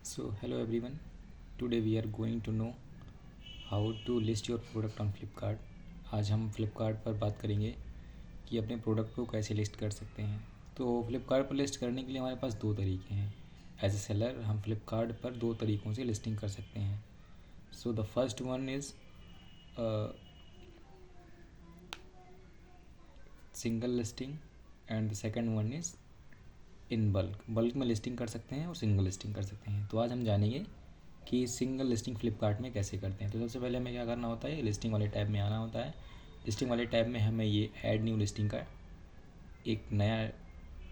So hello everyone. Today we are going to know how to list your product on Flipkart. आज हम Flipkart पर बात करेंगे कि अपने प्रोडक्ट को कैसे लिस्ट कर सकते हैं। तो Flipkart पर लिस्ट करने के लिए हमारे पास दो तरीके हैं। एज ए सेलर हम Flipkart पर दो तरीक़ों से लिस्टिंग कर सकते हैं। So the first one is single listing and the second one is in bulk में लिस्टिंग कर सकते हैं और सिंगल लिस्टिंग कर सकते हैं। तो आज हम जानेंगे कि सिंगल लिस्टिंग फ्लिपकार्ट में कैसे करते हैं। तो सबसे पहले हमें क्या करना होता है, लिस्टिंग वाले टैब में आना होता है। लिस्टिंग वाले टैब में हमें ये ऐड न्यू लिस्टिंग का एक नया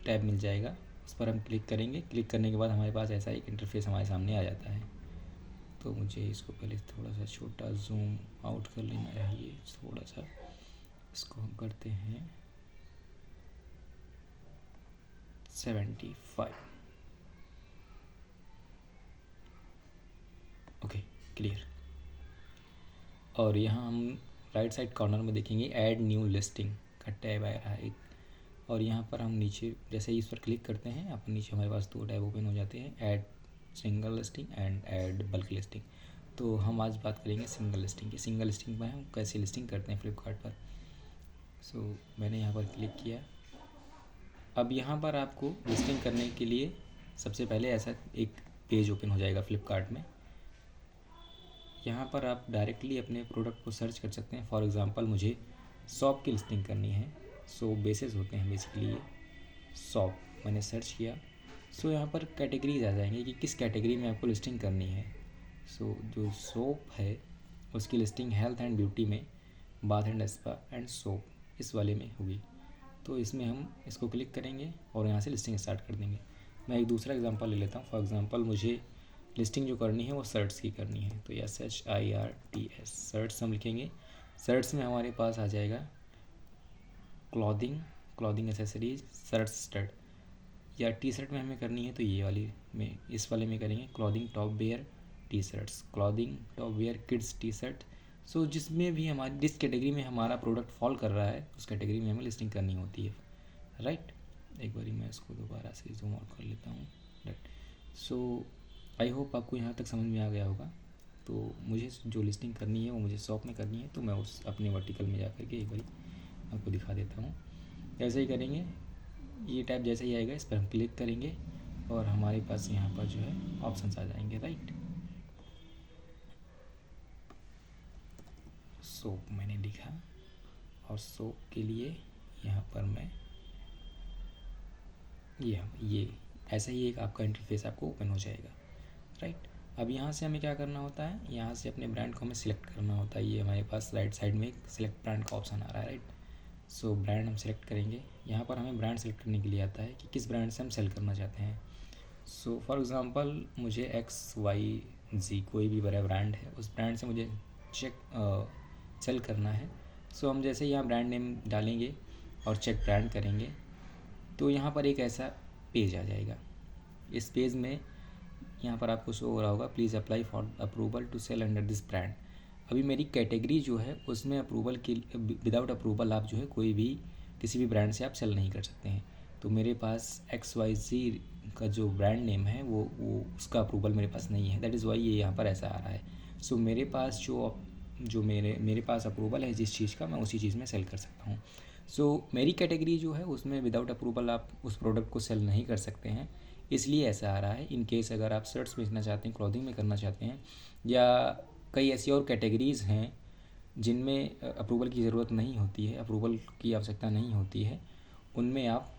टैब मिल जाएगा, उस पर हम क्लिक करेंगे। क्लिक करने के बाद हमारे पास ऐसा एक इंटरफेस हमारे सामने आ जाता है। तो मुझे इसको पहले थोड़ा सा छोटा जूम आउट कर लेना चाहिए। थोड़ा सा इसको हम करते हैं 75। Okay, clear. और यहाँ हम राइट साइड कॉर्नर में देखेंगे ऐड न्यू लिस्टिंग का टैब आ रहा है एक, और यहाँ पर हम नीचे जैसे ही इस पर क्लिक करते हैं अपन नीचे हमारे पास दो टैब ओपन हो जाते हैं, add single listing and add bulk listing. तो हम आज बात करेंगे सिंगल लिस्टिंग की। सिंगल लिस्टिंग में हम कैसे लिस्टिंग करते हैं फ्लिपकार्ट पर। सो मैंने यहाँ पर क्लिक किया। अब यहाँ पर आपको लिस्टिंग करने के लिए सबसे पहले ऐसा एक पेज ओपन हो जाएगा फ्लिपकार्ट में। यहाँ पर आप डायरेक्टली अपने प्रोडक्ट को सर्च कर सकते हैं। फॉर एग्ज़ाम्पल मुझे शॉप की लिस्टिंग करनी है। सो बेसिस होते हैं बेसिकली ये शॉप, मैंने सर्च किया। सो यहाँ पर कैटेगरीज आ जाएंगे कि किस कैटेगरी में आपको लिस्टिंग करनी है। सो जो सोप है उसकी लिस्टिंग हेल्थ एंड ब्यूटी में, bath and spa and soap इस वाले में होगी। तो इसमें हम इसको क्लिक करेंगे और यहाँ से लिस्टिंग स्टार्ट कर देंगे। मैं एक दूसरा एग्जांपल ले लेता हूँ। फॉर एग्ज़ाम्पल मुझे लिस्टिंग जो करनी है वो शर्ट्स की करनी है। तो SHIRTS शर्ट्स हम लिखेंगे। शर्ट्स में हमारे पास आ जाएगा क्लॉथिंग एसेसरीज, शर्ट स्टड। या टी शर्ट में हमें करनी है तो ये वाली में, इस वाले में करेंगे clothing top wear T shirts, clothing top wear kids T shirt. So जिसमें भी हमारी जिस कैटेगरी में हमारा प्रोडक्ट फॉल कर रहा है उस कैटेगरी में हमें लिस्टिंग करनी होती है, राइट। एक बारी मैं इसको दोबारा से जूम आउट कर लेता हूँ, राइट। सो आई होप आपको यहाँ तक समझ में आ गया होगा। तो मुझे जो लिस्टिंग करनी है वो मुझे शॉप में करनी है, तो मैं उस अपने वर्टिकल में जा कर के एक बारी आपको दिखा देता हूँ। ऐसे ही करेंगे। ये टैब जैसे ही आएगा इस पर हम क्लिक करेंगे और हमारे पास यहाँ पर जो है ऑप्शंस आ जाएंगे, राइट। सोप मैंने लिखा और सोप के लिए यहाँ पर मैं ये ऐसा ही एक आपका इंटरफेस आपको ओपन हो जाएगा, राइट। अब यहाँ से हमें क्या करना होता है, यहाँ से अपने ब्रांड को हमें सिलेक्ट करना होता है। ये हमारे पास राइट साइड में एक सिलेक्ट ब्रांड का ऑप्शन आ रहा है, राइट। सो ब्रांड हम सिलेक्ट करेंगे। यहाँ पर हमें ब्रांड सेलेक्ट करने के लिए आता है कि किस ब्रांड से हम सेल करना चाहते हैं। सो फॉर एग्ज़ाम्पल मुझे XYZ कोई भी बड़ा ब्रांड है, उस ब्रांड से मुझे सेल करना है। सो हम जैसे यहाँ ब्रांड नेम डालेंगे और चेक ब्रांड करेंगे तो यहाँ पर एक ऐसा पेज आ जाएगा। इस पेज में यहाँ पर आपको शो हो रहा होगा please apply for approval to sell under this brand. अभी मेरी कैटेगरी जो है उसमें अप्रूवल के विदाउट अप्रूवल आप जो है कोई भी किसी भी ब्रांड से आप सेल नहीं कर सकते हैं। तो मेरे पास XYZ का जो ब्रांड नेम है वो उसका अप्रूवल मेरे पास नहीं है, दैट इज़ वाई ये यहाँ पर ऐसा आ रहा है। सो मेरे पास जो मेरे पास अप्रूवल है जिस चीज़ का, मैं उसी चीज़ में सेल कर सकता हूँ। सो मेरी कैटेगरी जो है उसमें विदाउट अप्रूवल आप उस प्रोडक्ट को सेल नहीं कर सकते हैं, इसलिए ऐसा आ रहा है। इन केस अगर आप शर्ट्स बेचना चाहते हैं, क्लॉथिंग में करना चाहते हैं, या कई ऐसी और कैटेगरीज़ हैं जिनमें अप्रूवल की ज़रूरत नहीं होती है, अप्रूवल की आवश्यकता नहीं होती है, उनमें आप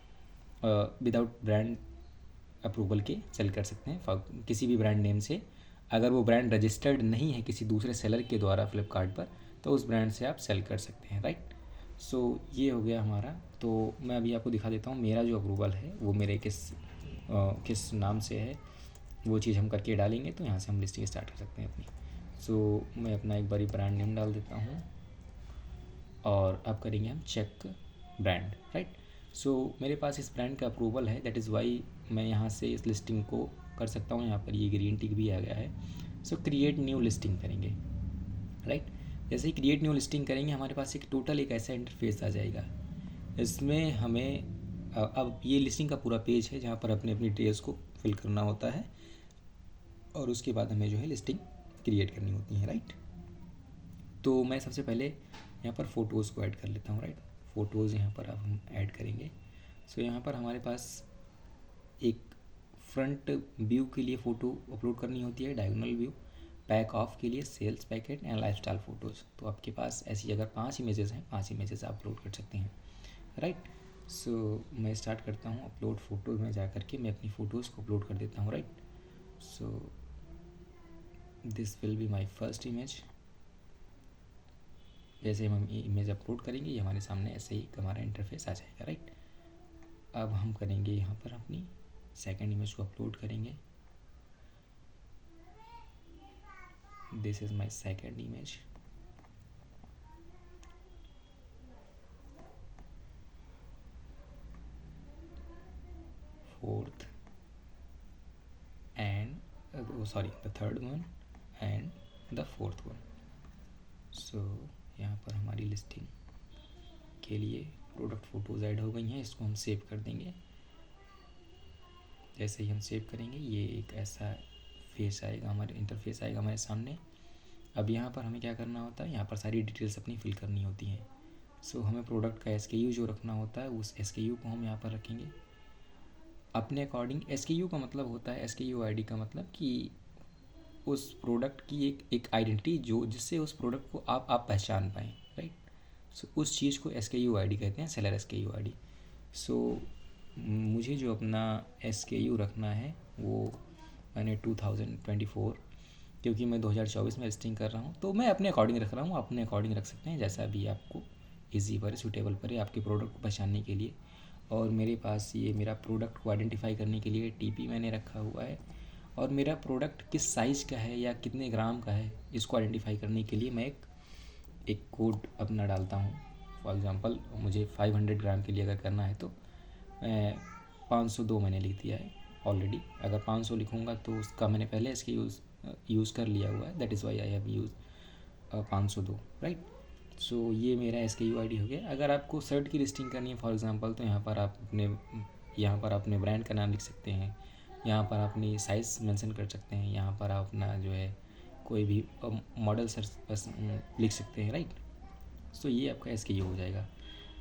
विदाउट ब्रांड अप्रूवल के सेल कर सकते हैं किसी भी ब्रांड नेम से। अगर वो ब्रांड रजिस्टर्ड नहीं है किसी दूसरे सेलर के द्वारा फ्लिपकार्ट पर, तो उस ब्रांड से आप सेल कर सकते हैं, राइट। सो ये हो गया हमारा। तो मैं अभी आपको दिखा देता हूँ मेरा जो अप्रूवल है वो मेरे किस नाम से है, वो चीज़ हम करके डालेंगे तो यहाँ से हम लिस्टिंग स्टार्ट कर सकते हैं अपनी। सो मैं अपना एक बारी ब्रांड नेम डाल देता हूँ और अब करेंगे हम चेक ब्रांड, राइट। सो मेरे पास इस ब्रांड का अप्रूवल है, दैट इज़ वाई मैं यहाँ से इस लिस्टिंग को कर सकता हूँ। यहाँ पर ये ग्रीन टिक भी आ गया है। सो क्रिएट न्यू लिस्टिंग करेंगे, राइट। जैसे ही क्रिएट न्यू लिस्टिंग करेंगे हमारे पास एक ऐसा इंटरफेस आ जाएगा। इसमें हमें अब ये लिस्टिंग का पूरा पेज है जहाँ पर अपनी अपनी डिटेल्स को फिल करना होता है और उसके बाद हमें जो है लिस्टिंग क्रिएट करनी होती है, राइट। तो मैं सबसे पहले यहाँ पर फ़ोटोज़ को ऐड कर लेता हूँ, राइट। फ़ोटोज़ यहाँ पर अब हम ऐड करेंगे। सो यहाँ पर हमारे पास एक फ्रंट व्यू के लिए फ़ोटो अपलोड करनी होती है, डायगोनल व्यू, बैक ऑफ के लिए sales packet and lifestyle photos. तो आपके पास ऐसी अगर 5 इमेजेस हैं, 5 इमेजेस आप अपलोड कर सकते हैं, राइट। सो मैं स्टार्ट करता हूँ अपलोड फ़ोटोज़ में जा करके मैं अपनी फ़ोटोज़ को अपलोड कर देता हूँ, right. So this will be my first image. जैसे हम इमेज अपलोड करेंगे ये हमारे सामने ऐसे ही हमारा इंटरफेस आ जाएगा, राइट। अब हम करेंगे यहाँ पर अपनी सेकंड इमेज को अपलोड करेंगे। This is my second image. Fourth and sorry the third one and the fourth one. So यहाँ पर हमारी लिस्टिंग के लिए प्रोडक्ट फ़ोटोज़ ऐड हो गई हैं। इसको हम सेव कर देंगे। जैसे ही हम सेव करेंगे ये एक ऐसा फेस आएगा, हमारे इंटरफेस आएगा हमारे सामने। अब यहाँ पर हमें क्या करना होता है, यहाँ पर सारी डिटेल्स अपनी फिल करनी होती हैं। सो हमें प्रोडक्ट का SKU जो रखना होता है उस SKU को हम यहाँ पर रखेंगे अपने अकॉर्डिंग। SKU का मतलब होता है, SKU ID का मतलब कि उस प्रोडक्ट की एक आइडेंटिटी जो जिससे उस प्रोडक्ट को आप पहचान पाएँ, राइट। सो उस चीज़ को SKU ID कहते हैं, सेलर SKU ID। सो मुझे जो अपना SKU रखना है वो मैंने 2024, क्योंकि मैं 2024 में लिस्टिंग कर रहा हूँ तो मैं अपने अकॉर्डिंग रख रहा हूँ। अपने अकॉर्डिंग रख सकते हैं जैसा भी आपको ईजी पड़े, सूटेबल पड़े आपके प्रोडक्ट को पहचानने के लिए। और मेरे पास ये मेरा प्रोडक्ट को आइडेंटिफाई करने के लिए TP मैंने रखा हुआ है। और मेरा प्रोडक्ट किस साइज़ का है या कितने ग्राम का है इसको आइडेंटिफाई करने के लिए मैं एक कोड अपना डालता हूँ। फॉर एग्ज़ाम्पल मुझे 500 ग्राम के लिए अगर करना है तो मैं 502 मैंने लिख दिया है ऑलरेडी। अगर 500 लिखूँगा तो उसका मैंने पहले इसके यूज़ कर लिया हुआ है, that is why I have use 502, right. So ये मेरा SKU ID हो गया। अगर आपको शर्ट की लिस्टिंग करनी है फॉर एग्ज़ाम्पल तो यहाँ पर आप अपने ब्रांड का नाम लिख सकते हैं, यहाँ पर अपनी साइज़ मेंशन कर सकते हैं, यहाँ पर आप अपना जो है कोई भी मॉडल सर्च लिख सकते हैं, राइट। सो ये आपका SKU हो जाएगा।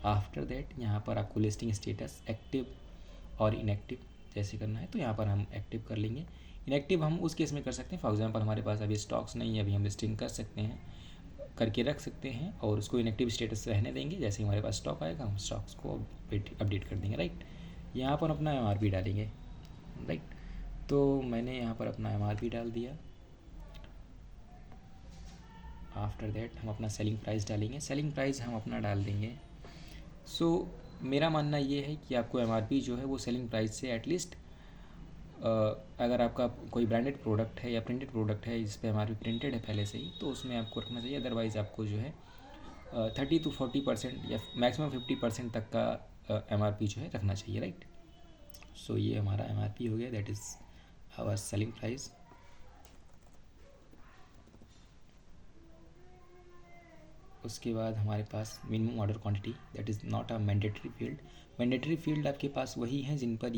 आफ्टर दैट यहाँ पर आपको लिस्टिंग स्टेटस एक्टिव और इनएक्टिव जैसे करना है तो यहाँ पर हम एक्टिव कर लेंगे। इनएक्टिव हम उस केस में कर सकते हैं, फॉर एग्जांपल हमारे पास अभी स्टॉक्स नहीं है, अभी हम लिस्टिंग कर सकते हैं, करके रख सकते हैं और उसको इनएक्टिव स्टेटस रहने देंगे। जैसे हमारे पास स्टॉक आएगा हम स्टॉक्स को अपडेट कर देंगे, राइट। यहाँ पर अपना MRP डालेंगे, राइट। तो मैंने यहाँ पर अपना MRP डाल दिया। आफ्टर दैट हम अपना सेलिंग प्राइस डालेंगे। सेलिंग प्राइस हम अपना डाल देंगे। सो मेरा मानना ये है कि आपको MRP जो है वो सेलिंग प्राइस से एटलीस्ट अगर आपका कोई ब्रांडेड प्रोडक्ट है या प्रिंटेड प्रोडक्ट है जिस पे MRP प्रिंटेड है पहले से ही तो उसमें आपको रखना चाहिए। अदरवाइज़ आपको जो है 30 to 40% या मैक्सिमम 50% तक का MRP जो है रखना चाहिए, राइट। सो ये हमारा MRP हो गया, that is our selling price. उसके बाद हमारे पास minimum order quantity, that is not a mandatory field. Mandatory field आपके पास वही हैं जिन पर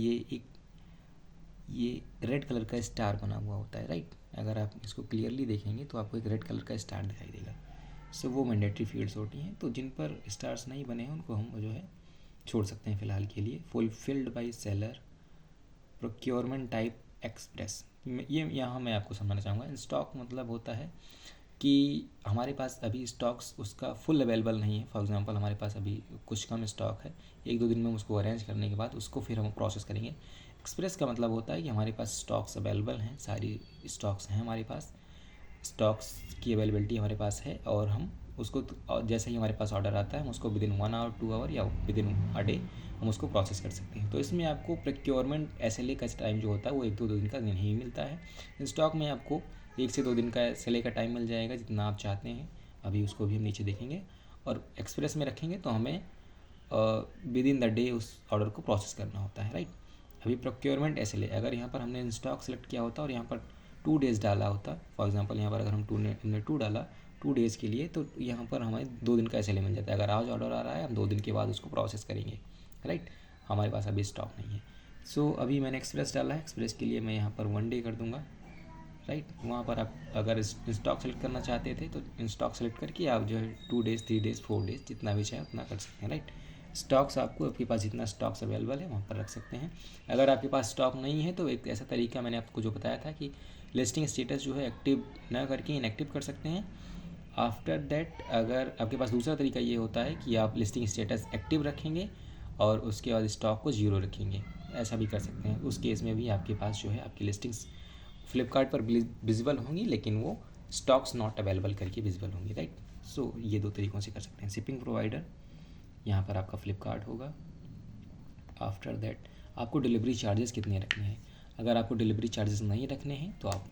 ये रेड कलर का स्टार बना हुआ होता है, राइट। अगर आप इसको क्लियरली देखेंगे तो आपको एक रेड कलर का स्टार दिखाई देगा। सो वो मैंडेटरी फील्ड्स होती हैं। तो जिन पर स्टार्स नहीं बने हैं उनको हम जो है छोड़ सकते हैं फ़िलहाल के लिए। Fulfilled by seller, procurement type express, ये यहाँ मैं आपको समझाना चाहूँगा। इन स्टॉक मतलब होता है कि हमारे पास अभी स्टॉक्स उसका फुल अवेलेबल नहीं है। फॉर एग्जांपल हमारे पास अभी कुछ कम स्टॉक है, 1-2 दिन में उसको अरेंज करने के बाद उसको फिर हम प्रोसेस करेंगे। एक्सप्रेस का मतलब होता है कि हमारे पास स्टॉक्स अवेलेबल हैं, सारी स्टॉक्स हैं हमारे पास, स्टॉक्स की अवेलेबिलिटी हमारे पास है और हम उसको जैसे ही हमारे पास ऑर्डर आता है हम उसको विदिन 1 आवर 2 आवर या विदिन अ डे हम उसको प्रोसेस कर सकते हैं। तो इसमें आपको प्रोक्योरमेंट SLA का टाइम जो होता है वो 1-2 दिन का नहीं मिलता है। स्टॉक में आपको 1 से 2 दिन का SLA का टाइम मिल जाएगा जितना आप चाहते हैं। अभी उसको भी हम नीचे देखेंगे। और एक्सप्रेस में रखेंगे तो हमें विदिन द डे उस ऑर्डर को प्रोसेस करना होता है, राइट। अभी प्रोक्योरमेंट SLA अगर यहाँ पर हमने स्टॉक सेलेक्ट किया होता और यहाँ पर 2 डेज़ डाला होता, फॉर एग्जांपल यहाँ पर अगर हमने 2 डाला 2 डेज़ के लिए तो यहाँ पर हमें 2 दिन का SLA मिल जाता है। अगर आज ऑर्डर आ रहा है हम 2 दिन के बाद उसको प्रोसेस करेंगे, राइट। हमारे पास अभी स्टॉक नहीं है। सो अभी मैंने एक्सप्रेस डाला है, एक्सप्रेस के लिए मैं यहाँ पर 1 डे कर दूँगा, राइट। वहाँ पर आप अगर इन स्टॉक सेलेक्ट करना चाहते थे तो इन स्टॉक सेलेक्ट करके आप जो है 2 डेज़ 3 डेज़ 4 डेज़ जितना भी चाहे उतना कर सकते हैं, राइट। स्टॉक्स आपको आपके पास जितना स्टॉक्स अवेलेबल है वहाँ पर रख सकते हैं। अगर आपके पास स्टॉक नहीं है तो एक ऐसा तरीका मैंने आपको जो बताया था कि लिस्टिंग स्टेटस जो है एक्टिव ना करके इनएक्टिव कर सकते हैं। आफ्टर दैट अगर आपके पास दूसरा तरीका ये होता है कि आप लिस्टिंग स्टेटस एक्टिव रखेंगे और उसके बाद स्टॉक को 0 रखेंगे, ऐसा भी कर सकते हैं। उस केस में भी आपके पास जो है आपकी लिस्टिंग्स फ्लिपकार्ट पर विजिबल होंगी लेकिन वो स्टॉक्स नॉट अवेलेबल करके विजिबल होंगी, राइट। सो ये 2 तरीक़ों से कर सकते हैं। शिपिंग प्रोवाइडर यहाँ पर आपका फ्लिपकार्ट होगा। आफ्टर दैट आपको डिलीवरी चार्जेस कितने रखने हैं। अगर आपको डिलीवरी चार्जेस नहीं रखने हैं तो आप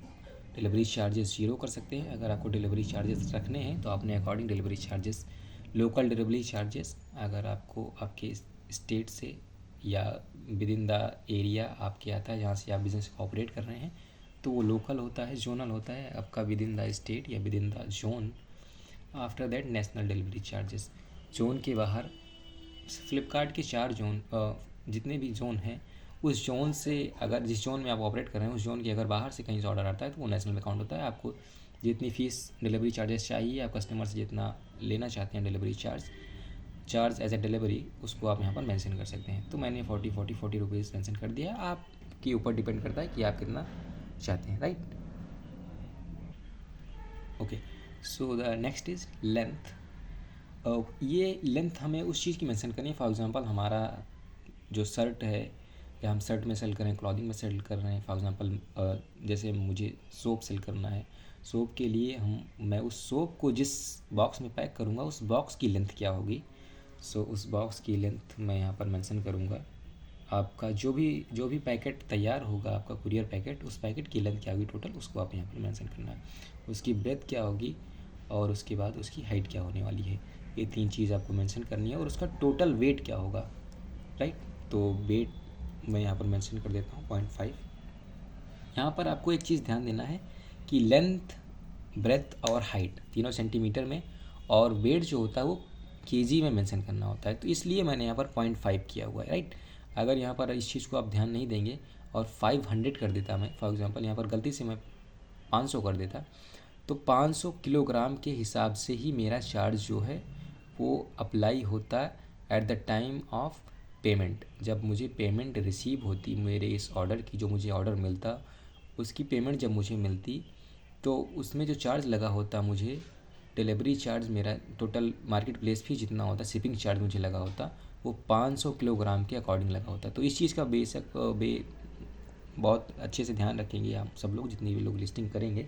डिलीवरी चार्जेस 0 कर सकते हैं। अगर आपको डिलीवरी चार्जेस रखने हैं तो अपने according delivery charges, local delivery charges अगर आपको आपके स्टेट से या विद इन द एरिया आपके आता है जहाँ से आप बिज़नेस ऑपरेट कर रहे हैं तो वो लोकल होता है, जोनल होता है आपका विद इन द स्टेट या with in the zone. After that national delivery charges, zone के बाहर फ्लिपकार्ट के 4 जोन जितने भी जोन हैं उस जोन से अगर जिस जोन में आप ऑपरेट कर रहे हैं उस जोन के अगर बाहर से कहीं से ऑर्डर आता है तो वो नेशनल में काउंट होता है। आपको जितनी फ़ीस डिलीवरी चार्जेस चाहिए, आप कस्टमर से जितना लेना चाहते हैं delivery charge as a delivery, उसको आप यहाँ पर मेंशन कर सकते हैं। तो मैंने 40 रुपीज़ मेंशन कर दिया। आपके ऊपर डिपेंड करता है कि आप कितना चाहते हैं, right. Okay, so the next is length. ये लेंथ हमें उस चीज़ की मेंशन करनी है। फॉर एग्जांपल हमारा जो शर्ट है या हम शर्ट में सेल कर रहे हैं, क्लॉथिंग में सेल कर रहे हैं, फॉर एग्जांपल जैसे मुझे सोप सेल करना है, सोप के लिए मैं उस सोप को जिस बॉक्स में पैक करूँगा उस बॉक्स की लेंथ क्या होगी। सो उस बॉक्स की लेंथ मैं यहाँ पर मेंशन करूँगा। आपका जो भी पैकेट तैयार होगा, आपका कुरियर पैकेट, उस पैकेट की लेंथ क्या होगी टोटल, उसको आप यहाँ पर मेंशन करना है। उसकी ब्रेथ क्या होगी और उसके बाद उसकी हाइट क्या होने वाली है, ये 3 चीज़ आपको मेंशन करनी है। और उसका टोटल वेट क्या होगा, राइट। तो वेट मैं यहाँ पर मेंशन कर देता हूँ 0.5। यहाँ पर आपको एक चीज़ ध्यान देना है कि लेंथ, ब्रेथ और हाइट तीनों सेंटीमीटर में, और वेट जो होता है वो केजी में मेंशन करना होता है। तो इसलिए मैंने यहाँ पर 0.5 किया हुआ है, राइट। अगर यहाँ पर इस चीज़ को आप ध्यान नहीं देंगे और 500 कर देता मैं, फॉर एग्जांपल यहाँ पर गलती से मैं 500 कर देता, तो 500 किलोग्राम के हिसाब से ही मेरा चार्ज जो है वो अप्लाई होता है at the time of payment. जब मुझे पेमेंट रिसीव होती मेरे इस ऑर्डर की, जो मुझे ऑर्डर मिलता उसकी पेमेंट जब मुझे मिलती तो उसमें जो चार्ज लगा होता मुझे, डिलीवरी चार्ज मेरा टोटल मार्केट प्लेस फी जितना होता, शिपिंग चार्ज मुझे लगा होता वो 500 किलोग्राम के अकॉर्डिंग लगा होता। तो इस चीज़ का बहुत अच्छे से ध्यान रखेंगे आप सब लोग, जितने भी लोग लिस्टिंग करेंगे,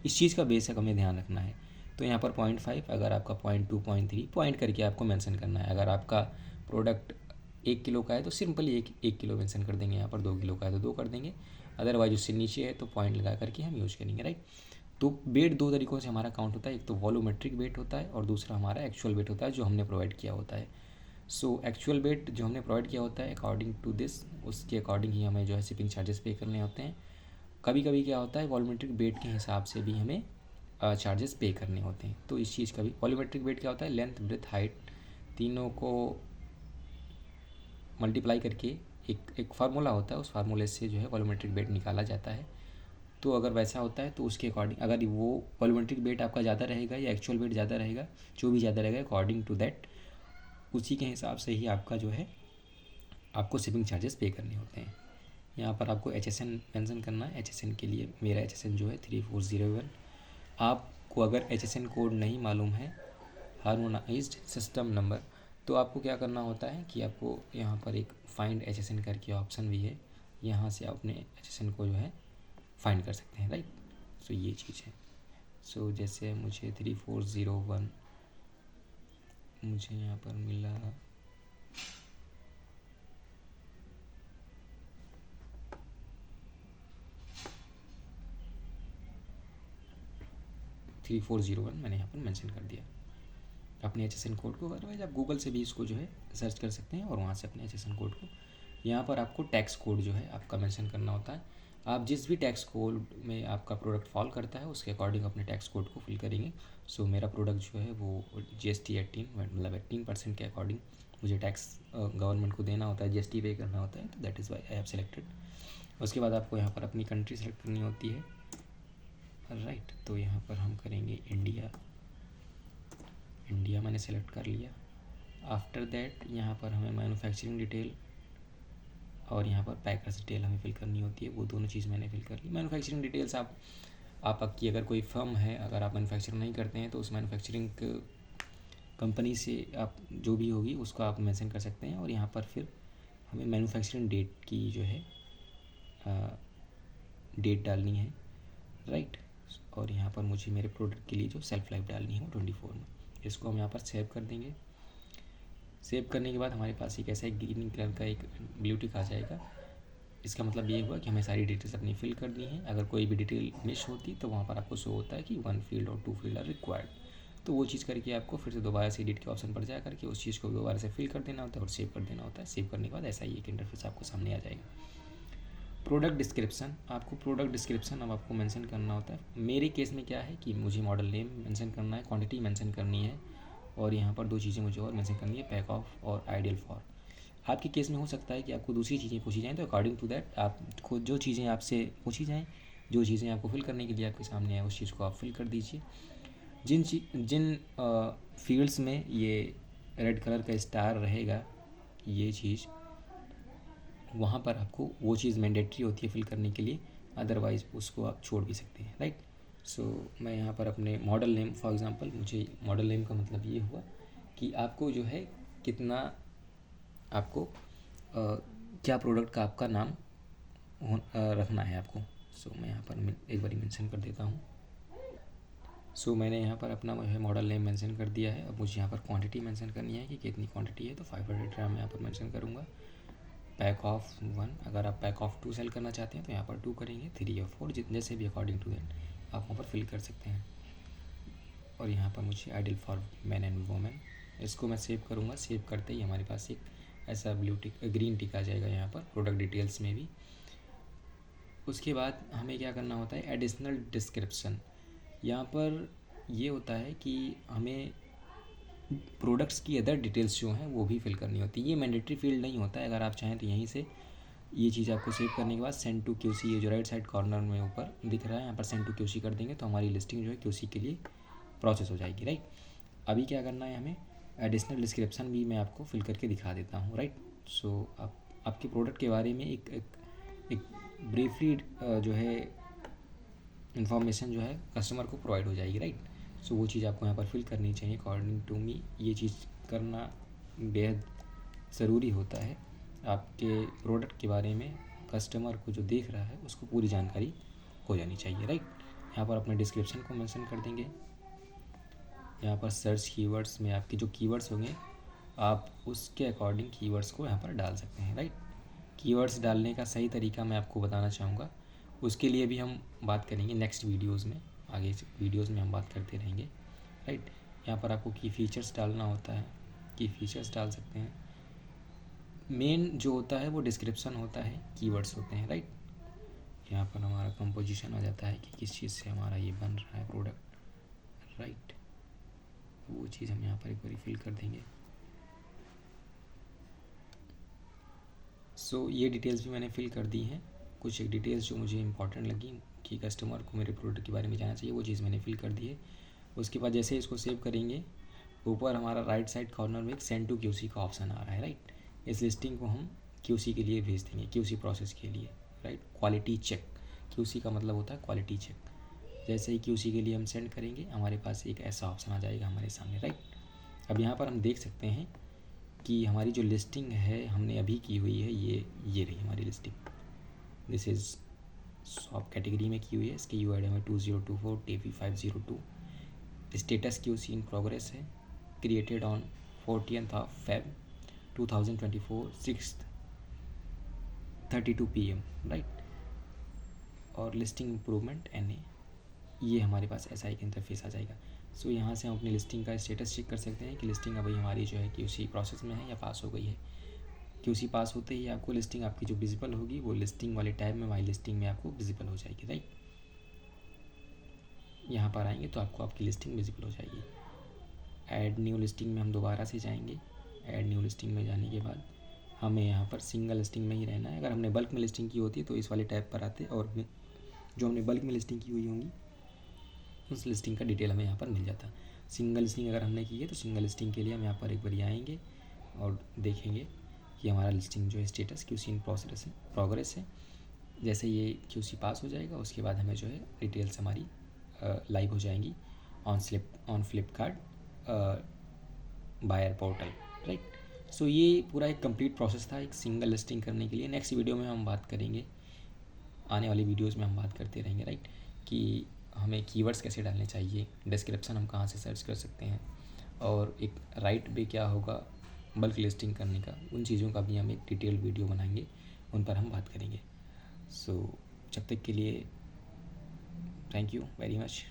इस चीज़ का बेशक हमें ध्यान रखना है। तो यहाँ पर 0.5, अगर आपका 0.2 0.3 पॉइंट करके आपको मेंशन करना है। अगर आपका प्रोडक्ट 1 किलो का है तो सिंपली 1 किलो मेंशन कर देंगे। यहाँ पर 2 किलो का है तो 2 कर देंगे, अदरवाइज उससे नीचे है तो पॉइंट लगा करके हम यूज़ करेंगे, राइट। तो वेट 2 तरीक़ों से हमारा काउंट होता है, एक तो वॉल्यूमेट्रिक वेट होता है और दूसरा हमारा एक्चुअल वेट होता है जो हमने प्रोवाइड किया होता है। सो एक्चुअल वेट जो हमने प्रोवाइड किया होता है अकॉर्डिंग टू दिस, उसके अकॉर्डिंग ही हमें जो है शिपिंग चार्जेस पे करने होते हैं। कभी कभी क्या होता है वॉल्यूमेट्रिक वेट के हिसाब से भी हमें चार्जेस पे करने होते हैं। तो इस चीज़ का भी, वॉल्यूमेट्रिक वेट क्या होता है, लेंथ, ब्रेथ, हाइट तीनों को मल्टीप्लाई करके एक फार्मूला होता है, उस फार्मूले से जो है वॉल्यूमेट्रिक वेट निकाला जाता है। तो अगर वैसा होता है तो उसके अकॉर्डिंग, अगर वो वॉल्यूमेट्रिक वेट आपका ज़्यादा रहेगा या एक्चुअल वेट ज़्यादा रहेगा, जो भी ज़्यादा रहेगा अकॉर्डिंग टू दैट, उसी के हिसाब से ही आपका जो है आपको शिपिंग चार्जेस पे करने होते हैं। यहाँ पर आपको HSN मेंशन करना है। HSN के लिए मेरा HSN जो है 3401। आपको अगर HSN कोड नहीं मालूम है, हार्मोनाइज्ड सिस्टम नंबर, तो आपको क्या करना होता है कि आपको यहाँ पर एक फाइंड HSN करके ऑप्शन भी है, यहाँ से आप अपने HSN को जो है फाइंड कर सकते हैं, राइट। सो ये चीज़ है। सो जैसे मुझे 3401 मुझे यहाँ पर मिला 3401 मैंने यहाँ पर मेंशन कर दिया अपने HSN कोड को। अदरवाइज आप गूगल से भी इसको जो है सर्च कर सकते हैं और वहाँ से अपने HSN कोड को, यहाँ पर आपको टैक्स कोड जो है आपका मेंशन करना होता है। आप जिस भी टैक्स कोड में आपका प्रोडक्ट फॉल करता है उसके अकॉर्डिंग अपने टैक्स कोड को फिल करेंगे। सो मेरा प्रोडक्ट जो है वो GST 18 मतलब 18% के अकॉर्डिंग मुझे टैक्स गवर्नमेंट को देना होता है, GST पे करना होता है, तो that is why I have selected. उसके बाद आपको यहाँ पर अपनी कंट्री सेलेक्ट करनी होती है। राइट। तो यहाँ पर हम करेंगे इंडिया, इंडिया मैंने सेलेक्ट कर लिया। आफ्टर दैट यहाँ पर हमें मैन्युफैक्चरिंग डिटेल और यहाँ पर पैकर्स डिटेल हमें फिल करनी होती है, वो दोनों चीज़ मैंने फिल कर ली। मैन्युफैक्चरिंग डिटेल्स आपकी अगर कोई फर्म है, अगर आप मैन्युफैक्चरिंग नहीं करते हैं तो उस मैन्युफैक्चरिंग कंपनी से आप जो भी होगी उसको आप मेंशन कर सकते हैं। और यहाँ पर फिर हमें मैन्युफैक्चरिंग डेट की जो है डेट डालनी है, राइट। और यहाँ पर मुझे मेरे प्रोडक्ट के लिए जो सेल्फ लाइफ डालनी है वो 24 में। इसको हम यहाँ पर सेव कर देंगे। सेव करने के बाद हमारे पास एक ऐसा एक ग्रीन कलर का एक ब्लू टिक आ जाएगा। इसका मतलब ये हुआ कि हमें सारी डिटेल्स अपनी फिल कर दी हैं। अगर कोई भी डिटेल मिस होती तो वहाँ पर आपको शो होता है कि 1 फील्ड और 2 फील्ड आर रिक्वायर्ड। तो वो चीज़ करके आपको फिर से दोबारा से एडिट के ऑप्शन पर जा करके उस चीज़ को दोबारा से फिल कर देना होता है और सेव कर देना होता है। सेव करने के बाद ऐसा ही एक इंटरफेस आपको सामने आ जाएगा। प्रोडक्ट डिस्क्रिप्शन, आपको प्रोडक्ट डिस्क्रिप्शन अब आपको मेंशन करना होता है। मेरे केस में क्या है कि मुझे मॉडल नेम मेंशन करना है, क्वांटिटी मेंशन करनी है और यहाँ पर दो चीज़ें मुझे और मेंशन करनी है, पैक ऑफ और आइडियल फॉर। आपके केस में हो सकता है कि आपको दूसरी चीज़ें पूछी जाएँ, तो अकॉर्डिंग टू दैट आप खुद जो चीज़ें आपसे पूछी जाएँ, जो चीज़ें आपको फिल करने के लिए आपके सामने है उस चीज़ को आप फिल कर दीजिए। जिन फील्ड्स में ये रेड कलर का स्टार रहेगा, ये चीज़ वहाँ पर आपको वो चीज़ मैंडेटरी होती है फिल करने के लिए, अदरवाइज़ उसको आप छोड़ भी सकते हैं, राइट। सो मैं यहाँ पर अपने मॉडल नेम, फॉर एग्ज़ाम्पल मुझे मॉडल नेम का मतलब ये हुआ कि आपको जो है कितना आपको क्या प्रोडक्ट का आपका नाम रखना है आपको। सो मैं यहाँ पर एक बार मेंशन कर देता हूँ। सो मैंने यहाँ पर अपना है मॉडल नेम मेंशन कर दिया है। अब मुझे यहाँ पर क्वांटिटी मेंशन करनी है कि कितनी क्वांटिटी है, तो 500 ग्राम यहाँ पर मेंशन करूँगा। पैक ऑफ 1, अगर आप पैक ऑफ 2 सेल करना चाहते हैं तो यहाँ पर 2 करेंगे, 3 या 4 जितने से भी अकॉर्डिंग टू दैट आप वहाँ पर फिल कर सकते हैं। और यहाँ पर मुझे ideal for man and women, इसको मैं सेव करूँगा। सेव करते ही हमारे पास एक ऐसा ब्लू टिक, ग्रीन टिक आ जाएगा यहाँ पर प्रोडक्ट डिटेल्स में भी। उसके बाद हमें क्या करना होता है, एडिशनल डिस्क्रिप्शन। यहाँ पर ये होता है कि हमें प्रोडक्ट्स की अदर डिटेल्स जो हैं वो भी फिल करनी होती है। ये मैंडेटरी फील्ड नहीं होता है, अगर आप चाहें तो यहीं से ये चीज़ आपको सेव करने के बाद सेंड टू क्यूसी, ये जो राइट साइड कॉर्नर में ऊपर दिख रहा है यहाँ पर सेंड टू क्यूसी कर देंगे तो हमारी लिस्टिंग जो है क्यूसी के लिए प्रोसेस हो जाएगी, राइट। अभी क्या करना है हमें, एडिशनल डिस्क्रिप्शन भी मैं आपको फिल करके दिखा देता हूँ, राइट। सो आप आपके प्रोडक्ट के बारे में एक ब्रीफली जो है इंफॉर्मेशन जो है कस्टमर को प्रोवाइड हो जाएगी, राइट। सो वो चीज़ आपको यहाँ पर फिल करनी चाहिए। अकॉर्डिंग टू मी ये चीज़ करना बेहद ज़रूरी होता है। आपके प्रोडक्ट के बारे में कस्टमर को जो देख रहा है उसको पूरी जानकारी हो जानी चाहिए, राइट। यहाँ पर अपने डिस्क्रिप्शन को मेंशन कर देंगे। यहाँ पर सर्च कीवर्ड्स में आपके जो कीवर्ड्स होंगे आप उसके अकॉर्डिंग कीवर्ड्स को यहाँ पर डाल सकते हैं, राइट। कीवर्ड्स डालने का सही तरीका मैं आपको बताना चाहूँगा, उसके लिए भी हम बात करेंगे नेक्स्ट वीडियोज़ में, आगे वीडियोज़ में हम बात करते रहेंगे, राइट। यहाँ पर आपको की फीचर्स डालना होता है, की फीचर्स डाल सकते हैं। मेन जो होता है वो डिस्क्रिप्शन होता है, कीवर्ड्स होते हैं, राइट। यहाँ पर हमारा कंपोजिशन आ जाता है कि किस चीज़ से हमारा ये बन रहा है प्रोडक्ट, राइट। वो चीज़ हम यहाँ पर एक बार फिल कर देंगे। सो ये डिटेल्स भी मैंने फिल कर दी हैं। कुछ एक डिटेल्स जो मुझे इंपॉर्टेंट लगी कि कस्टमर को मेरे प्रोडक्ट के बारे में जानना चाहिए, वो चीज़ मैंने फिल कर दी है। उसके बाद जैसे इसको सेव करेंगे, ऊपर हमारा राइट साइड कॉर्नर में एक सेंड टू क्यूसी का ऑप्शन आ रहा है, राइट। इस लिस्टिंग को हम क्यूसी के लिए भेज देंगे, क्यूसी प्रोसेस के लिए, राइट। क्वालिटी चेक, क्यूसी का मतलब होता है क्वालिटी चेक। जैसे ही क्यूसी के लिए हम सेंड करेंगे हमारे पास एक ऐसा ऑप्शन आ जाएगा हमारे सामने, राइट। अब यहाँ पर हम देख सकते हैं कि हमारी जो लिस्टिंग है हमने अभी की हुई है, ये रही हमारी listing. This is shop category में की हुई है। इसकी यूआईडी हमें 2024 TP502। Status QC in progress है, created on 14th of Feb 2024 6:32 PM, right. और लिस्टिंग इम्प्रूवमेंट NA, ये हमारे पास ऐसा एक इंटरफेस आ जाएगा। सो यहाँ से हम अपनी लिस्टिंग का स्टेटस चेक कर सकते हैं कि लिस्टिंग अभी हमारी जो है QC प्रोसेस में है या पास हो गई है। QC पास होते ही आपको लिस्टिंग आपकी जो विजिबल होगी वो लिस्टिंग वाले टैब में, माई लिस्टिंग में आपको विजिबल हो जाएगी, राइट। यहाँ पर आएंगे तो आपको आपकी लिस्टिंग विजिबल हो जाएगी। ऐड न्यू लिस्टिंग में हम दोबारा से जाएंगे। ऐड न्यू लिस्टिंग में जाने के बाद हमें यहाँ पर सिंगल लिस्टिंग में ही रहना है। अगर हमने बल्क में लिस्टिंग की होती है तो इस वाले टैब पर आते, और जो हमने बल्क में लिस्टिंग की हुई होंगी उस लिस्टिंग का डिटेल हमें यहाँ पर मिल जाता है। सिंगल लिस्टिंग अगर हमने की है तो सिंगल लिस्टिंग के लिए हम यहाँ पर एक बार आएंगे और देखेंगे कि हमारा लिस्टिंग जो है स्टेटस क्यूसी इन प्रोग्रेस है। जैसे ये क्यूसी पास हो जाएगा उसके बाद हमें जो है डिटेल्स हमारी लाइव हो जाएंगी on Flipkart buyer portal, right. So ये पूरा एक कंप्लीट प्रोसेस था एक सिंगल लिस्टिंग करने के लिए। नेक्स्ट वीडियो में हम बात करेंगे, आने वाली वीडियोस में हम बात करते रहेंगे, राइट, कि हमें कीवर्ड्स कैसे डालने चाहिए, डिस्क्रिप्शन हम कहाँ से सर्च कर सकते हैं, और एक राइट पे क्या होगा बल्क लिस्टिंग करने का, उन चीज़ों का भी हम एक डिटेल्ड वीडियो बनाएंगे, उन पर हम बात करेंगे। सो जब तक के लिए थैंक यू वेरी मच।